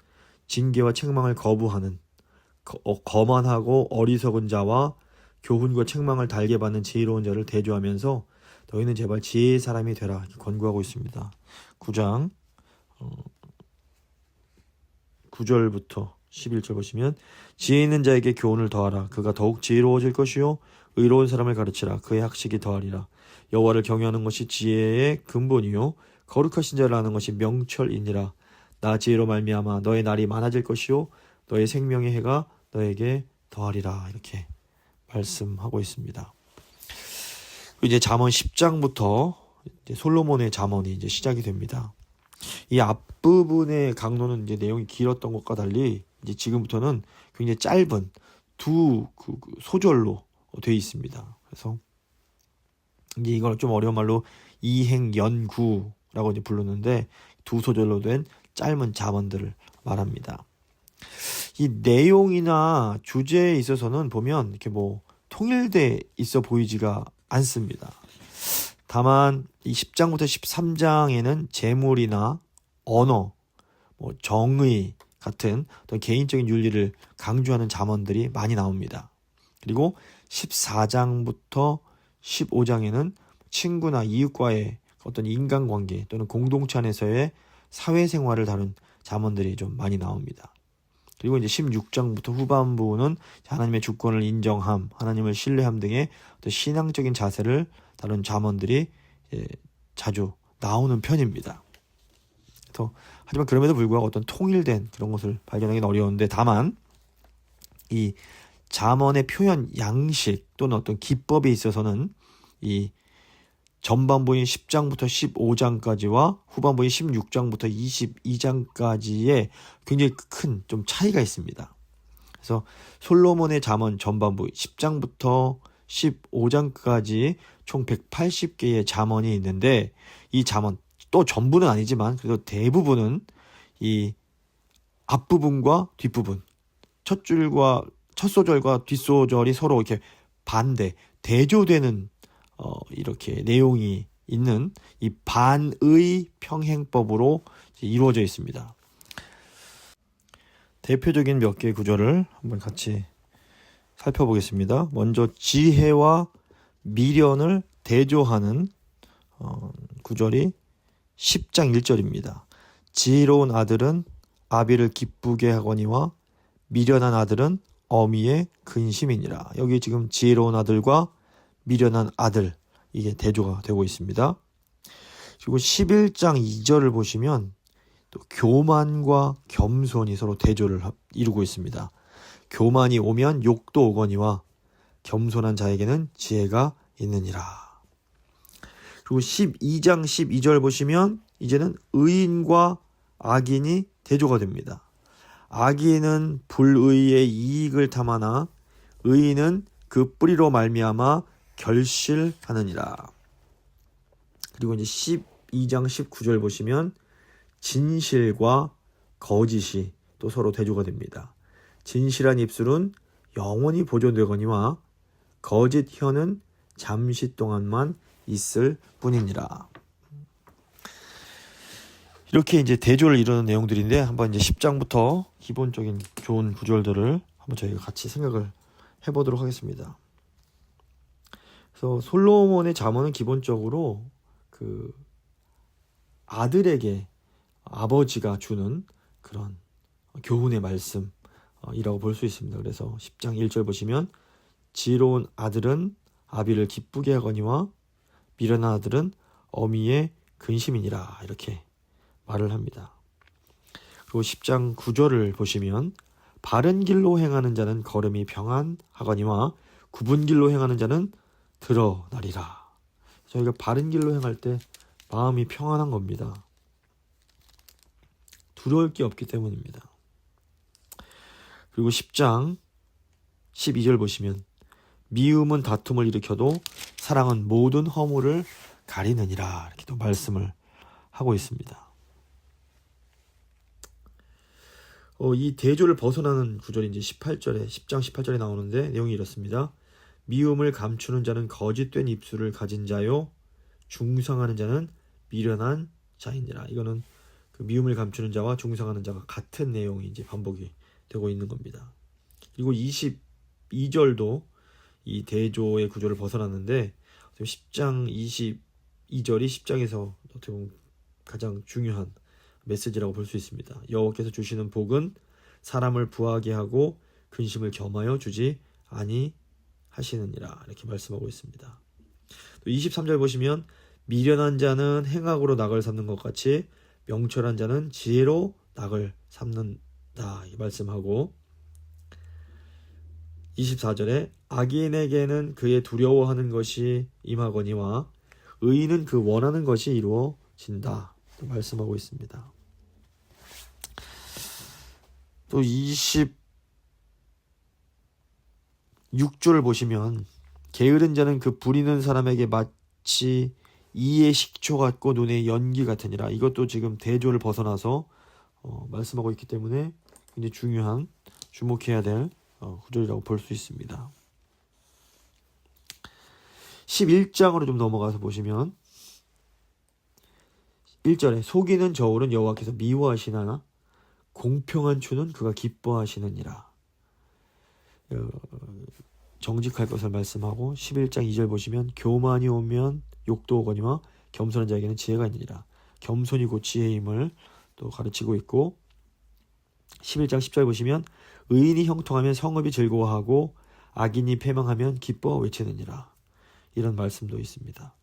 징계와 책망을 거부하는 거만하고 어리석은 자와 교훈과 책망을 달게 받는 지혜로운 자를 대조하면서 너희는 제발 지혜의 사람이 되라 권고하고 있습니다. 9장 9절부터 11절 보시면 지혜 있는 자에게 교훈을 더하라. 그가 더욱 지혜로워질 것이요 의로운 사람을 가르치라. 그의 학식이 더하리라. 여호와를 경외하는 것이 지혜의 근본이요 거룩하신 자를 아는 것이 명철이니라. 나 지혜로 말미암아 너의 날이 많아질 것이요 너의 생명의 해가 너에게 더하리라. 이렇게 말씀하고 있습니다. 이제 잠언 10장부터 이제 솔로몬의 잠언이 이제 시작이 됩니다. 이 앞부분의 강론은 이제 내용이 길었던 것과 달리 이제 지금부터는 굉장히 짧은 두 소절로 되어 있습니다. 그래서 이제 이걸 좀 어려운 말로 이행연구라고 이제 부르는데 두 소절로 된 짧은 잠언들을 말합니다. 이 내용이나 주제에 있어서는 보면 이렇게 뭐 통일돼 있어 보이지가 않습니다. 다만 이 10장부터 13장에는 재물이나 언어, 뭐 정의 같은 어떤 개인적인 윤리를 강조하는 잠언들이 많이 나옵니다. 그리고 14장부터 15장에는 친구나 이웃과의 어떤 인간관계 또는 공동체 안에서의 사회생활을 다룬 잠언들이 좀 많이 나옵니다. 그리고 이제 16장부터 후반부는 하나님의 주권을 인정함, 하나님을 신뢰함 등의 어떤 신앙적인 자세를 다룬 잠언들이 자주 나오는 편입니다. 하지만 그럼에도 불구하고 어떤 통일된 그런 것을 발견하기는 어려운데 다만 이 잠언의 표현 양식 또는 어떤 기법에 있어서는 이 전반부인 10장부터 15장까지와 후반부인 16장부터 22장까지의 굉장히 큰 좀 차이가 있습니다. 그래서 솔로몬의 잠언 전반부 10장부터 15장까지 총 180개의 잠언이 있는데, 이 잠언 또 전부는 아니지만 그래도 대부분은 이 앞부분과 뒷부분, 첫 소절과 뒷소절이 서로 이렇게 대조되는 이렇게 내용이 있는 이 반의 평행법으로 이루어져 있습니다. 대표적인 몇 개의 구절을 한번 같이 살펴보겠습니다. 먼저 지혜와 미련을 대조하는 구절이 10장 1절입니다. 지혜로운 아들은 아비를 기쁘게 하거니와 미련한 아들은 어미의 근심이니라. 여기 지금 지혜로운 아들과 미련한 아들, 이게 대조가 되고 있습니다. 그리고 11장 2절을 보시면 또 교만과 겸손이 서로 대조를 이루고 있습니다. 교만이 오면 욕도 오거니와 겸손한 자에게는 지혜가 있느니라. 그리고 12장 12절 보시면 이제는 의인과 악인이 대조가 됩니다. 악인은 불의의 이익을 탐하나 의인은 그 뿌리로 말미암아 결실하느니라. 그리고 이제 12장 19절 보시면 진실과 거짓이 또 서로 대조가 됩니다. 진실한 입술은 영원히 보존되거니와 거짓 혀는 잠시 동안만 있을 뿐이니라. 이렇게 이제 대조를 이루는 내용들인데, 한번 이제 10장부터 기본적인 좋은 구절들을 한번 저희가 같이 생각을 해보도록 하겠습니다. 그래서 솔로몬의 잠언은 기본적으로 그 아들에게 아버지가 주는 그런 교훈의 말씀이라고 볼 수 있습니다. 그래서 10장 1절 보시면 지혜로운 아들은 아비를 기쁘게 하거니와 미련한 아들은 어미의 근심이니라, 이렇게 말을 합니다. 그리고 10장 9절을 보시면 바른 길로 행하는 자는 걸음이 평안하거니와 굽은 길로 행하는 자는 드러나리라. 저희가 바른 길로 행할 때 마음이 평안한 겁니다. 두려울 게 없기 때문입니다. 그리고 10장 12절 보시면 미움은 다툼을 일으켜도 사랑은 모든 허물을 가리느니라, 이렇게 또 말씀을 하고 있습니다. 이 대조를 벗어나는 구절이 이제 10장 18절에 나오는데 내용이 이렇습니다. 미움을 감추는 자는 거짓된 입술을 가진 자요, 중상하는 자는 미련한 자이니라. 이거는 그 미움을 감추는 자와 중상하는 자가 같은 내용이 이제 반복이 되고 있는 겁니다. 그리고 22절도 이 대조의 구조를 벗어났는데 10장 22절이 10장에서 어떻게 보면 가장 중요한 메시지라고 볼 수 있습니다. 여호와께서 주시는 복은 사람을 부하게 하고 근심을 겸하여 주지 아니하시느니라, 이렇게 말씀하고 있습니다. 또 23절 보시면 미련한 자는 행악으로 낙을 삼는 것 같이 명철한 자는 지혜로 낙을 삼는다, 이 말씀하고 24절에 악인에게는 그의 두려워하는 것이 임하거니와 의인은 그 원하는 것이 이루어진다, 또 말씀하고 있습니다. 또 26절을 보시면 게으른 자는 그 부리는 사람에게 마치 이의 식초 같고 눈의 연기 같으니라. 이것도 지금 대조를 벗어나서 말씀하고 있기 때문에 굉장히 중요한, 주목해야 될 구절이라고 볼 수 있습니다. 11장으로 좀 넘어가서 보시면 1절에 속이는 저울은 여호와께서 미워하시나 공평한 추는 그가 기뻐하시느니라. 정직할 것을 말씀하고 11장 2절 보시면 교만이 오면 욕도 오거니와 겸손한 자에게는 지혜가 있느니라. 겸손이 곧 지혜임을 또 가르치고 있고 11장 10절 보시면 의인이 형통하면 성읍이 즐거워하고 악인이 패망하면 기뻐 외치느니라. 이런 말씀도 있습니다.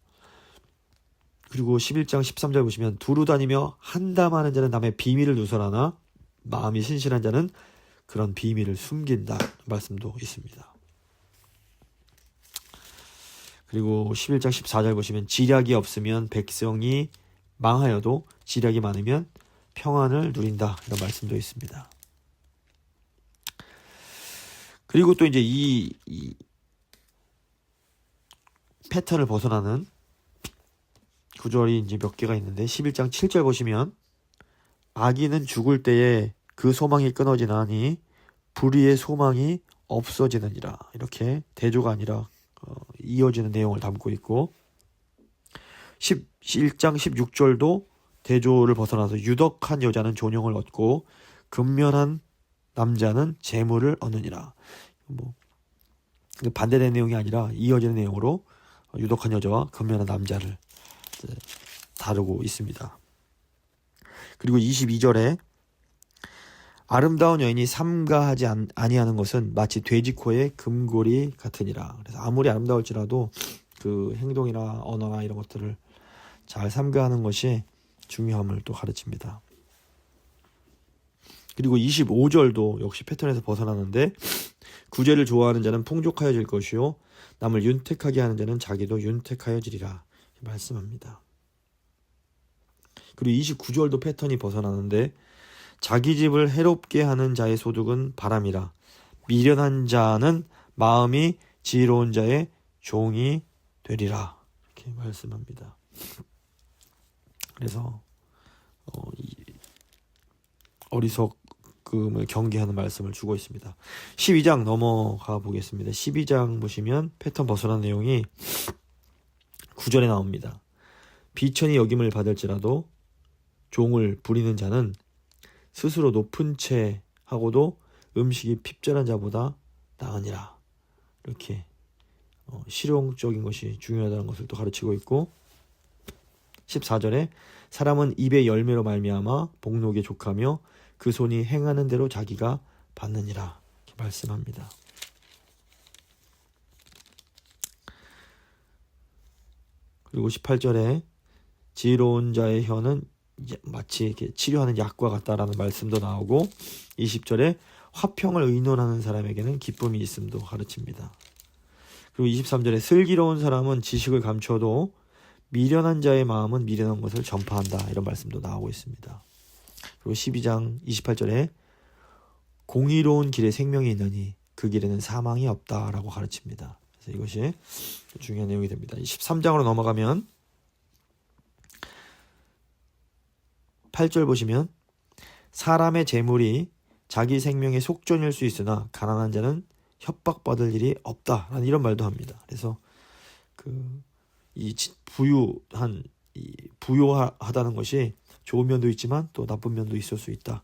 그리고 11장 13절 보시면 두루 다니며 한담하는 자는 남의 비밀을 누설하나 마음이 신실한 자는 그런 비밀을 숨긴다 말씀도 있습니다. 그리고 11장 14절 보시면 지략이 없으면 백성이 망하여도 지략이 많으면 평안을 누린다 이런 말씀도 있습니다. 그리고 또 이제 이 패턴을 벗어나는 구절이 이제 몇 개가 있는데 11장 7절 보시면 악인은 죽을 때에 그 소망이 끊어지나니 불의의 소망이 없어지느니라. 이렇게 대조가 아니라 이어지는 내용을 담고 있고 11장 16절도 대조를 벗어나서 유덕한 여자는 존영을 얻고 근면한 남자는 재물을 얻느니라. 뭐 반대된 내용이 아니라 이어지는 내용으로 유덕한 여자와 근면한 남자를 다루고 있습니다. 그리고 22절에 아름다운 여인이 삼가하지 아니하는 것은 마치 돼지코의 금고리 같으니라. 그래서 아무리 아름다울지라도 그 행동이나 언어나 이런 것들을 잘 삼가하는 것이 중요함을 또 가르칩니다. 그리고 25절도 역시 패턴에서 벗어나는데 구제를 좋아하는 자는 풍족하여질 것이요 남을 윤택하게 하는 자는 자기도 윤택하여지리라 말씀합니다. 그리고 29절도 패턴이 벗어나는데 자기 집을 해롭게 하는 자의 소득은 바람이라 미련한 자는 마음이 지혜로운 자의 종이 되리라 이렇게 말씀합니다. 그래서 어리석음을 경계하는 말씀을 주고 있습니다. 12장 넘어가 보겠습니다. 12장 보시면 패턴 벗어난 내용이 9절에 나옵니다. 비천이 여김을 받을지라도 종을 부리는 자는 스스로 높은 채 하고도 음식이 핍절한 자보다 나으니라. 이렇게 실용적인 것이 중요하다는 것을 또 가르치고 있고 14절에 사람은 입의 열매로 말미암아 복록에 족하며 그 손이 행하는 대로 자기가 받느니라 이렇게 말씀합니다. 그리고 18절에 지혜로운 자의 혀는 마치 이렇게 치료하는 약과 같다라는 말씀도 나오고 20절에 화평을 의논하는 사람에게는 기쁨이 있음도 가르칩니다. 그리고 23절에 슬기로운 사람은 지식을 감춰도 미련한 자의 마음은 미련한 것을 전파한다 이런 말씀도 나오고 있습니다. 그리고 12장 28절에 공의로운 길에 생명이 있느니 그 길에는 사망이 없다라고 가르칩니다. 그래서 이것이 중요한 내용이 됩니다. 13장으로 넘어가면 8절 보시면 사람의 재물이 자기 생명의 속전일 수 있으나 가난한 자는 협박받을 일이 없다라는 이런 말도 합니다. 그래서 부유하다는 것이 좋은 면도 있지만 또 나쁜 면도 있을 수 있다.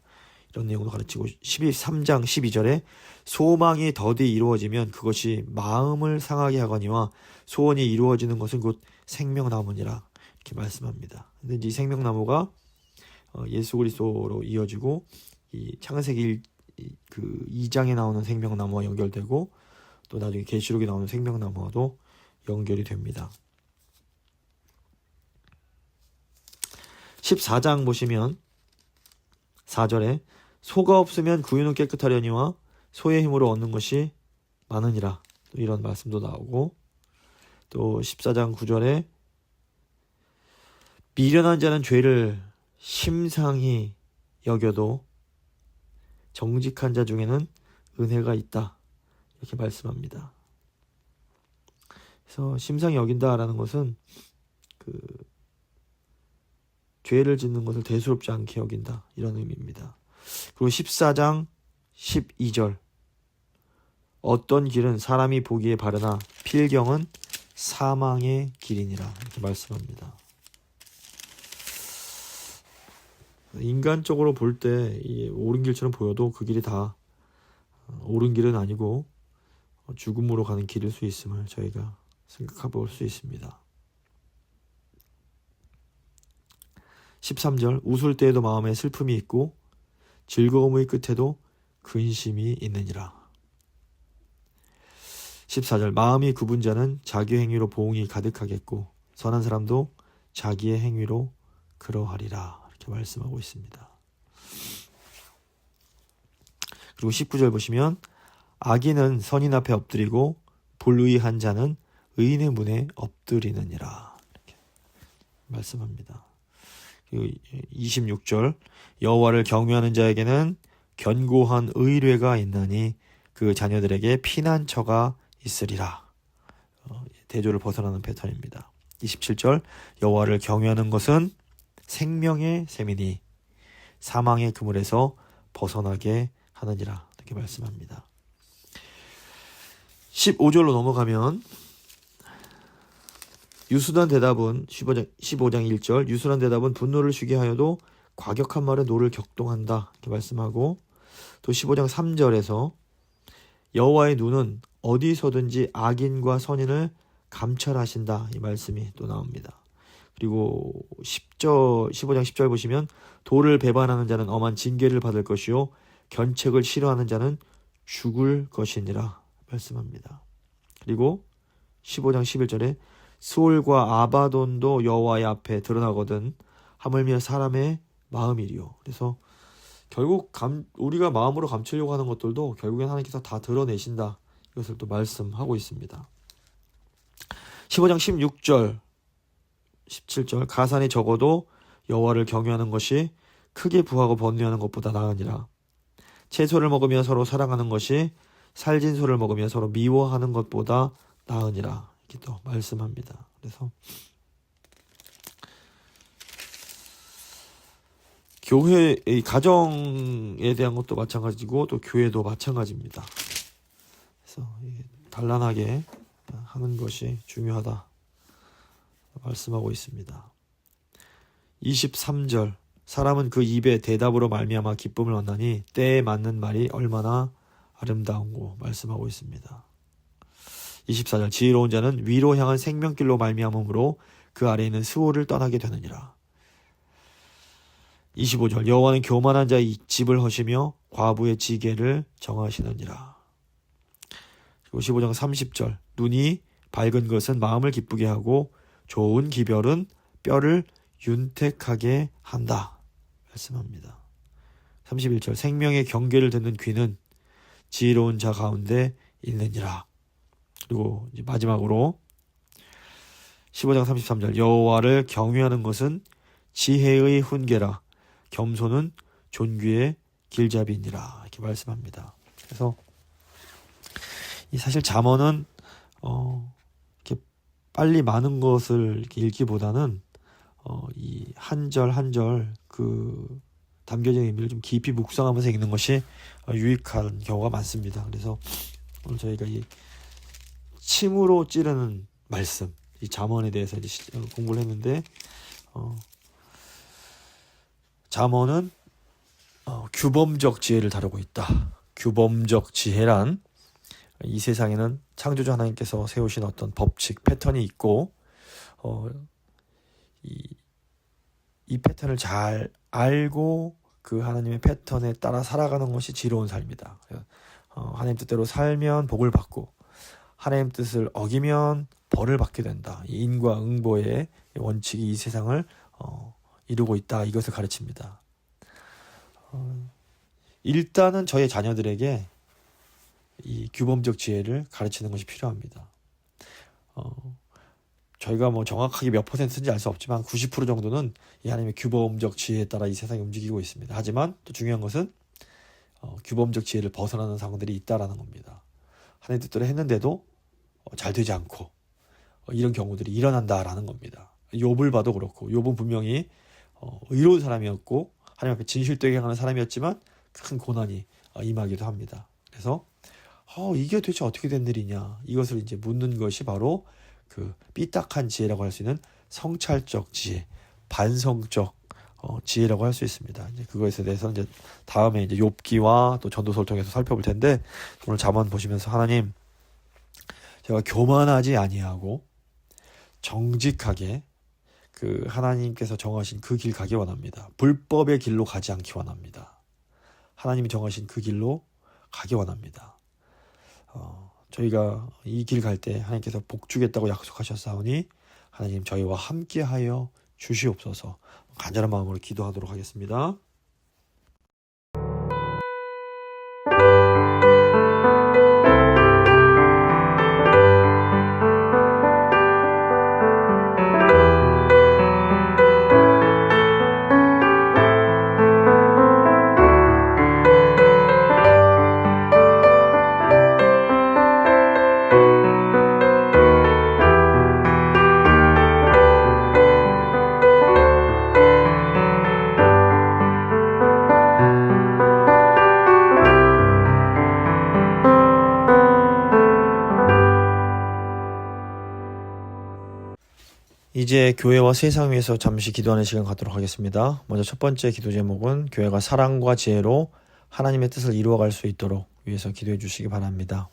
이런 내용도 가르치고 13장 12절에 소망이 더디 이루어지면 그것이 마음을 상하게 하거니와 소원이 이루어지는 것은 곧 생명나무니라 이렇게 말씀합니다. 근데 이 생명나무가 예수 그리스도로 이어지고 이 창세기 2장에 나오는 생명나무와 연결되고 또 나중에 계시록에 나오는 생명나무와도 연결이 됩니다. 14장 보시면 4절에 소가 없으면 구유는 깨끗하려니와 소의 힘으로 얻는 것이 많으니라 이런 말씀도 나오고 또 14장 9절에 미련한 자는 죄를 심상히 여겨도 정직한 자 중에는 은혜가 있다 이렇게 말씀합니다. 그래서 심상히 여긴다라는 것은 죄를 짓는 것을 대수롭지 않게 여긴다 이런 의미입니다. 그리고 14장 12절 어떤 길은 사람이 보기에 바르나 필경은 사망의 길이니라 이렇게 말씀합니다. 인간적으로 볼 때 옳은 길처럼 보여도 그 길이 다 옳은 길은 아니고 죽음으로 가는 길일 수 있음을 저희가 생각해 볼 수 있습니다. 13절 웃을 때에도 마음에 슬픔이 있고 즐거움의 끝에도 근심이 있느니라. 14절 마음이 굽은 자는 자기 행위로 보응이 가득하겠고 선한 사람도 자기의 행위로 그러하리라 이렇게 말씀하고 있습니다. 그리고 19절 보시면 악인은 선인 앞에 엎드리고 불의한 자는 의인의 문에 엎드리느니라 이렇게 말씀합니다. 그리고 26절 여호와를 경외하는 자에게는 견고한 의뢰가 있나니 그 자녀들에게 피난처가 있으리라. 대조를 벗어나는 패턴입니다. 27절 여호와를 경외하는 것은 생명의 셈이니 사망의 그물에서 벗어나게 하느니라 이렇게 말씀합니다. 15절로 넘어가면 유순한 대답은 15장 1절 유순한 대답은 분노를 쉬게 하여도 과격한 말은 노를 격동한다 이렇게 말씀하고 또 15장 3절에서 여호와의 눈은 어디서든지 악인과 선인을 감찰하신다 이 말씀이 또 나옵니다. 그리고 15장 10절 보시면 도를 배반하는 자는 엄한 징계를 받을 것이요 견책을 싫어하는 자는 죽을 것이니라 말씀합니다. 그리고 15장 11절에 스올과 아바돈도 여호와의 앞에 드러나거든 하물며 사람의 마음이리요. 그래서 결국 우리가 마음으로 감추려고 하는 것들도 결국엔 하나님께서 다 드러내신다. 이것을 또 말씀하고 있습니다. 15장 16절 17절 가산이 적어도 여호와를 경외하는 것이 크게 부하고 번뇌하는 것보다 나으니라. 채소를 먹으며 서로 사랑하는 것이 살진 소를 먹으며 서로 미워하는 것보다 나으니라. 이렇게 또 말씀합니다. 그래서 교회의 가정에 대한 것도 마찬가지고 또 교회도 마찬가지입니다. 그래서 단란하게 하는 것이 중요하다 말씀하고 있습니다. 23절 사람은 그 입의 대답으로 말미암아 기쁨을 얻나니 때에 맞는 말이 얼마나 아름다운고 말씀하고 있습니다. 24절 지혜로운 자는 위로 향한 생명길로 말미암음으로 그 아래에 있는 스올을 떠나게 되느니라. 25절 여호와는 교만한 자의 집을 허시며 과부의 지게를 정하시느니라. 그리고 15장 30절 눈이 밝은 것은 마음을 기쁘게 하고 좋은 기별은 뼈를 윤택하게 한다 말씀합니다. 31절 생명의 경계를 듣는 귀는 지혜로운 자 가운데 있느니라. 그리고 이제 마지막으로 15장 33절 여호와를 경외하는 것은 지혜의 훈계라 겸손은 존귀의 길잡이니라 이렇게 말씀합니다. 그래서 이 사실 잠언은 이렇게 빨리 많은 것을 이렇게 읽기보다는 이 한 절 한 절 그 담겨진 의미를 좀 깊이 묵상하면서 읽는 것이 유익한 경우가 많습니다. 그래서 오늘 저희가 이 침으로 찌르는 말씀, 이 잠언에 대해서 이제 공부를 했는데 잠언은 규범적 지혜를 다루고 있다. 규범적 지혜란 이 세상에는 창조주 하나님께서 세우신 어떤 법칙, 패턴이 있고 이 패턴을 잘 알고 그 하나님의 패턴에 따라 살아가는 것이 지혜로운 삶이다. 하나님 뜻대로 살면 복을 받고 하나님 뜻을 어기면 벌을 받게 된다. 이 인과응보의 원칙이 이 세상을 이루고 있다. 이것을 가르칩니다. 일단은 저희 자녀들에게 이 규범적 지혜를 가르치는 것이 필요합니다. 저희가 뭐 정확하게 몇 %인지 알 수 없지만 90% 정도는 이 하나님의 규범적 지혜에 따라 이 세상이 움직이고 있습니다. 하지만 또 중요한 것은 규범적 지혜를 벗어나는 상황들이 있다라는 겁니다. 하나님 뜻대로 했는데도 잘 되지 않고 이런 경우들이 일어난다라는 겁니다. 욥을 봐도 그렇고 욥은 분명히 의로운 사람이었고 하나님 앞에 진실되게 행하는 사람이었지만 큰 고난이 임하기도 합니다. 그래서 이게 도대체 어떻게 된 일이냐 이것을 이제 묻는 것이 바로 그 삐딱한 지혜라고 할 수 있는 성찰적 지혜, 반성적 지혜라고 할 수 있습니다. 이제 그것에 대해서 이제 다음에 이제 욥기와 또 전도서를 통해서 살펴볼 텐데 오늘 잠언 보시면서 하나님 제가 교만하지 아니하고 정직하게 그 하나님께서 정하신 그 길 가기 원합니다. 불법의 길로 가지 않기 원합니다. 하나님이 정하신 그 길로 가기 원합니다. 저희가 이 길 갈 때 하나님께서 복 주겠다고 약속하셨사오니 하나님 저희와 함께하여 주시옵소서. 간절한 마음으로 기도하도록 하겠습니다. 이제 교회와 세상 위해서 잠시 기도하는 시간 갖도록 하겠습니다. 먼저 첫 번째 기도 제목은 교회가 사랑과 지혜로 하나님의 뜻을 이루어갈 수 있도록 위해서 기도해 주시기 바랍니다.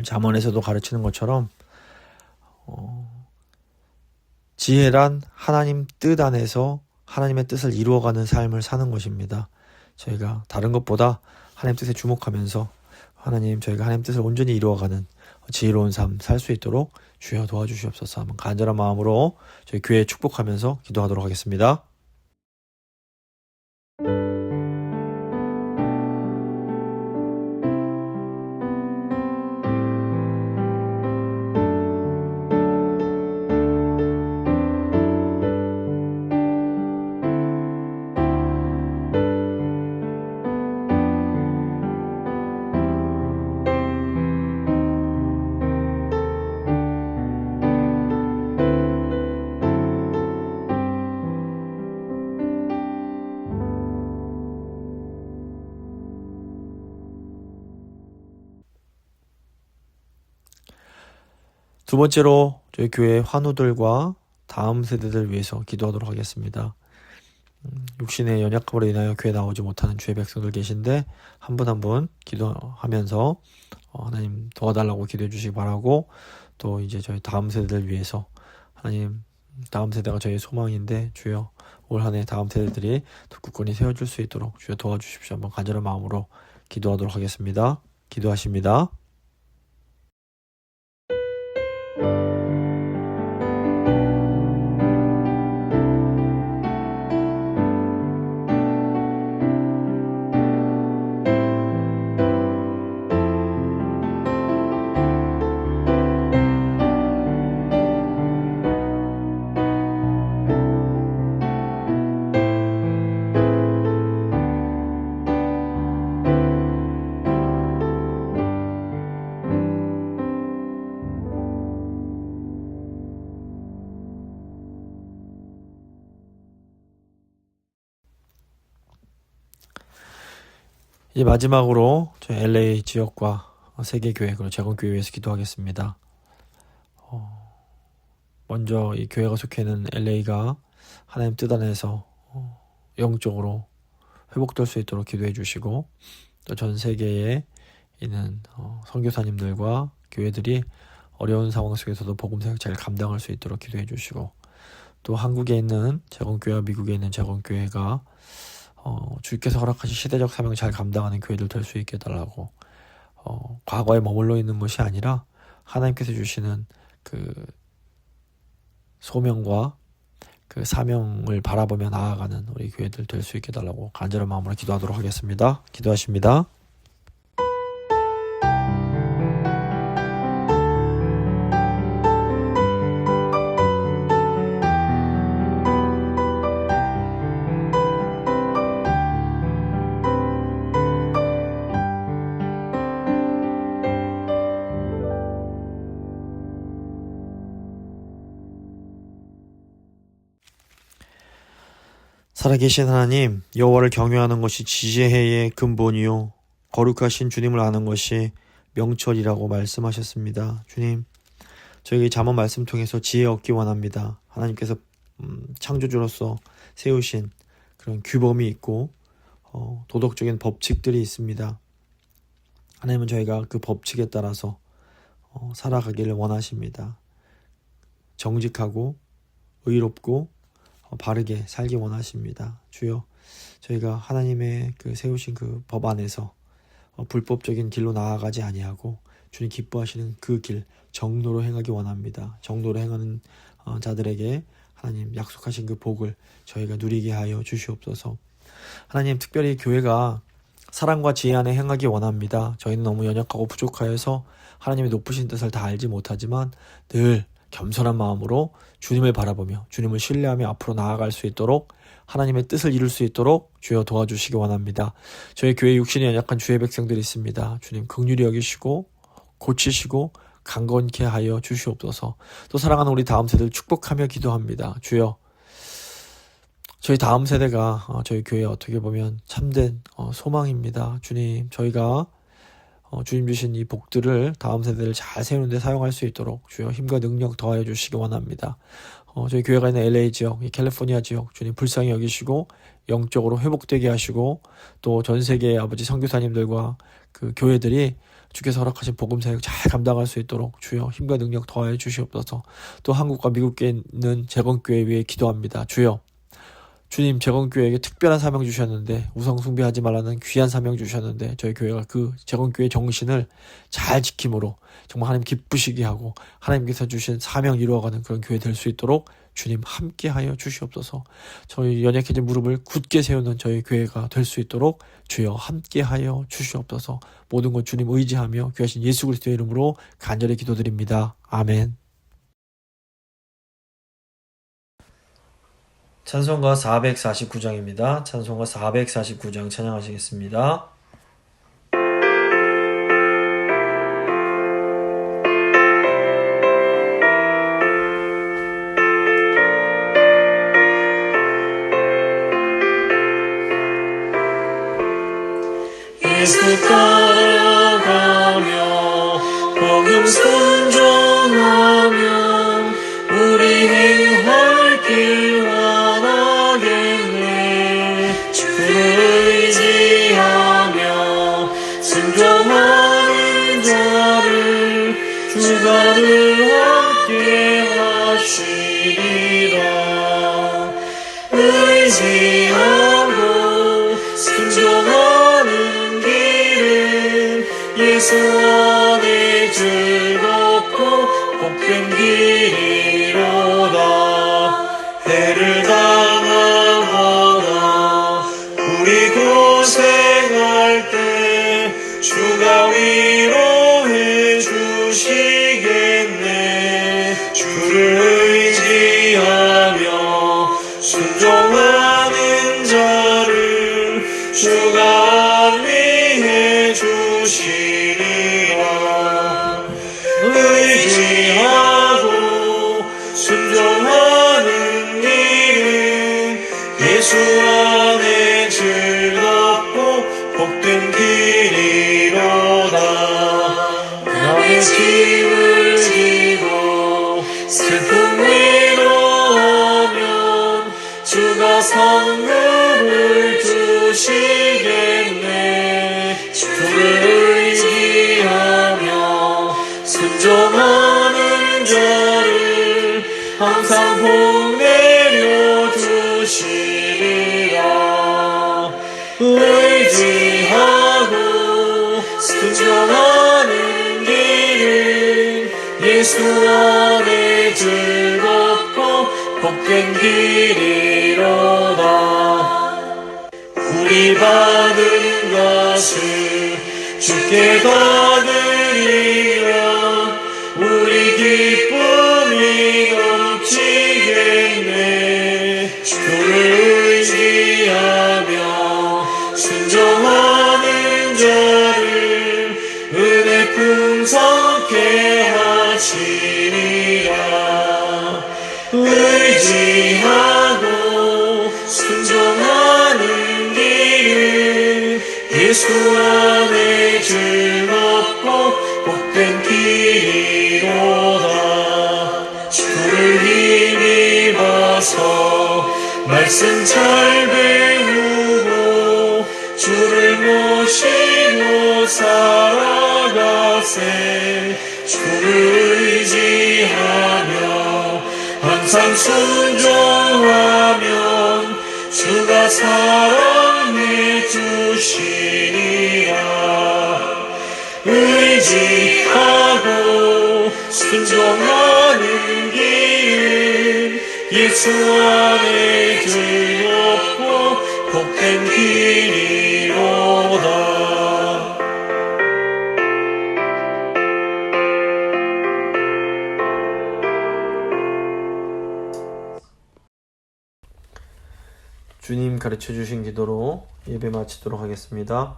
잠언에서도 가르치는 것처럼 지혜란 하나님 뜻 안에서 하나님의 뜻을 이루어가는 삶을 사는 것입니다. 저희가 다른 것보다 하나님 뜻에 주목하면서 저희가 하나님 뜻을 온전히 이루어가는 지혜로운 삶 살 수 있도록 주여 도와주시옵소서. 한번 간절한 마음으로 저희 교회 축복하면서 기도하도록 하겠습니다. 두 번째로 저희 교회 환우들과 다음 세대들 위해서 기도하도록 하겠습니다. 육신의 연약함으로 인하여 교회 나오지 못하는 주의 백성들 계신데 한 분 한 분 기도하면서 하나님 도와달라고 기도해 주시기 바라고, 또 이제 저희 다음 세대들 위해서 하나님 다음 세대가 저희의 소망인데 주여 올 한 해 다음 세대들이 더 굳건히 세워질 수 있도록 주여 도와주십시오. 한번 간절한 마음으로 기도하도록 하겠습니다. 기도하십니다. 이제 마지막으로 저희 LA 지역과 세계교회 그리고 재건교회 위해서 기도하겠습니다. 먼저 이 교회가 속해 있는 LA가 하나님 뜻 안에서 영적으로 회복될 수 있도록 기도해 주시고, 또 전 세계에 있는 선교사님들과 교회들이 어려운 상황 속에서도 복음 사역 잘 감당할 수 있도록 기도해 주시고, 또 한국에 있는 재건교회와 미국에 있는 재건교회가 주께서 허락하신 시대적 사명 잘 감당하는 교회들 될 수 있게 해달라고, 과거에 머물러 있는 것이 아니라 하나님께서 주시는 그 소명과 그 사명을 바라보며 나아가는 우리 교회들 될 수 있게 해달라고 간절한 마음으로 기도하도록 하겠습니다. 기도하십니다. 살아계신 하나님, 여호와를 경외하는 것이 지혜의 근본이요 거룩하신 주님을 아는 것이 명철이라고 말씀하셨습니다. 주님, 저에게 잠언 말씀 통해서 지혜 얻기 원합니다. 하나님께서 창조주로서 세우신 그런 규범이 있고 도덕적인 법칙들이 있습니다. 하나님은 저희가 그 법칙에 따라서 살아가기를 원하십니다. 정직하고 의롭고 바르게 살기 원하십니다. 주여, 저희가 하나님의 그 세우신 그 법 안에서 불법적인 길로 나아가지 아니하고 주님 기뻐하시는 그 길 정로로 행하기 원합니다. 정로로 행하는 자들에게 하나님 약속하신 그 복을 저희가 누리게 하여 주시옵소서. 하나님, 특별히 교회가 사랑과 지혜 안에 행하기 원합니다. 저희는 너무 연약하고 부족하여서 하나님의 높으신 뜻을 다 알지 못하지만 늘 겸손한 마음으로 주님을 바라보며 주님을 신뢰하며 앞으로 나아갈 수 있도록, 하나님의 뜻을 이룰 수 있도록 주여 도와주시기 원합니다. 저희 교회 육신이 연약한 주의 백성들이 있습니다. 주님 긍휼히 여기시고 고치시고 강건케 하여 주시옵소서. 또 사랑하는 우리 다음 세대를 축복하며 기도합니다. 주여, 저희 다음 세대가 저희 교회에 어떻게 보면 참된 소망입니다. 주님, 저희가 주님 주신 이 복들을 다음 세대를 잘 세우는 데 사용할 수 있도록 주여 힘과 능력 더하여 주시기 원합니다. 저희 교회가 있는 LA 지역, 이 캘리포니아 지역 주님 불쌍히 여기시고 영적으로 회복되게 하시고 또 전 세계의 아버지 선교사님들과 그 교회들이 주께서 허락하신 복음 사역 잘 감당할 수 있도록 주여 힘과 능력 더하여 주시옵소서. 또 한국과 미국에 있는 재건교회 위해 기도합니다. 주여 주님 재건교회에게 특별한 사명 주셨는데 우상 숭배하지 말라는 귀한 사명 주셨는데 저희 교회가 그 재건교회 정신을 잘 지킴으로 정말 하나님 기쁘시게 하고 하나님께서 주신 사명 이루어가는 그런 교회 될 수 있도록 주님 함께하여 주시옵소서. 저희 연약해진 무릎을 굳게 세우는 저희 교회가 될 수 있도록 주여 함께하여 주시옵소서. 모든 것 주님 의지하며 귀하신 예수 그리스도의 이름으로 간절히 기도드립니다. 아멘. 찬송가 449장입니다. 찬송가 449장 찬양하시겠습니다. 예수 따라가며 복음 순종하면 우리 행할 길 원하겠네. 주를 의지하며 순종하는 자를 주가 늘 함께 하시리라. 의지하고 순종하는 예수 안에 즐겁고 복된 길이로다. 해를 당하거나 우리 고생할 때 주가 위로해 주시겠네. 주를 의지하며 순종하는 자를 주가 안위해 주시리라. 의지하고 순종하는 길은 예수 안에 즐겁고 복된 길이로다. 남의 짐을 지고 슬픔 위로하면 주가 상급을 주시겠네. 주를 의지하며 순종하는 자를 항상 복 내려 주시리라. 의지하고 순종하는 길은 예수 안에 즐겁고 복된 길이로다. 우리 받은 것을 주께 다 드리면 우리 기쁨이 넘치겠네. 주를 의지하며 순종하는 자를 은혜 풍성케 하시리라. 의지하고 순종하는 길은 예수 안에 즐겁고 복된 길이로다. 주를 힘입어서 말씀 잘 배우고 주를 모시고 살아가세. 주를 의지하며 항상 순종하면 주가 사랑해 주시리라. 의지하고 순종하는 길은 예수 안에 즐겁고 복된 길이로다. 주님 가르쳐 주신 기도로 예배 마치도록 하겠습니다.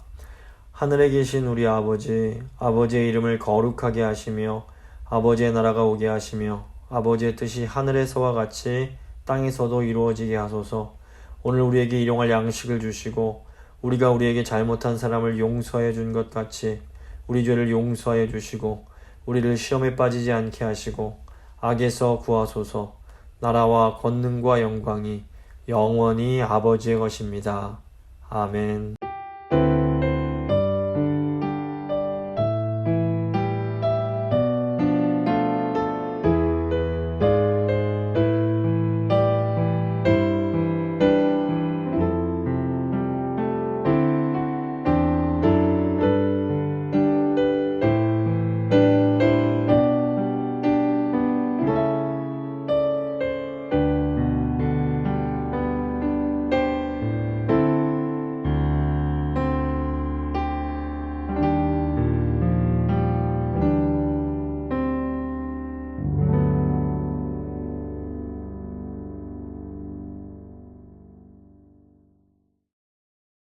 하늘에 계신 우리 아버지, 아버지의 이름을 거룩하게 하시며 아버지의 나라가 오게 하시며 아버지의 뜻이 하늘에서와 같이 땅에서도 이루어지게 하소서. 오늘 우리에게 일용할 양식을 주시고 우리가 우리에게 잘못한 사람을 용서해 준 것 같이 우리 죄를 용서하여 주시고 우리를 시험에 빠지지 않게 하시고 악에서 구하소서. 나라와 권능과 영광이 영원히 아버지의 것입니다. 아멘.